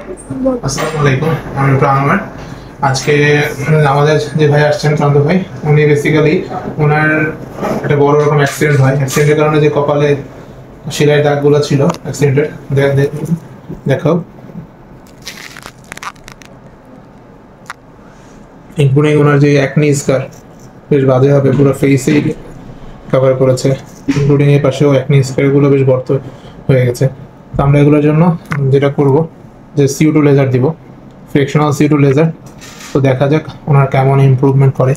আসসালামু আলাইকুম, আমি প্রাণময়। আজকে আমাদের যে ভাই আসছেন শান্ত ভাই, উনি বেসিক্যালি ওনার একটা বড় রকম অ্যাক্সিডেন্ট হয়। অ্যাক্সিডেন্টের কারণে যে কপালে সেলাইয়ের দাগগুলো ছিল অ্যাক্সিডেন্টের, দেখো, ইনক্লুডিং ওনার যে অ্যাকনি স্কার, বেশ বাজে হবে, পুরো ফেসেই কভার করেছে, ইনক্লুডিং এই পাশেও অ্যাকনি স্কারগুলো বেশ বর্ত হয়ে গেছে। তো আমরা এগুলোর জন্য যেটা করব, যে CO2 লেজার দিব, ফ্রিকশনাল CO2 লেজার। তো দেখা যাক ওনার কেমন ইমপ্রুভমেন্ট করে।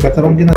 ব্যথা পান কিনা?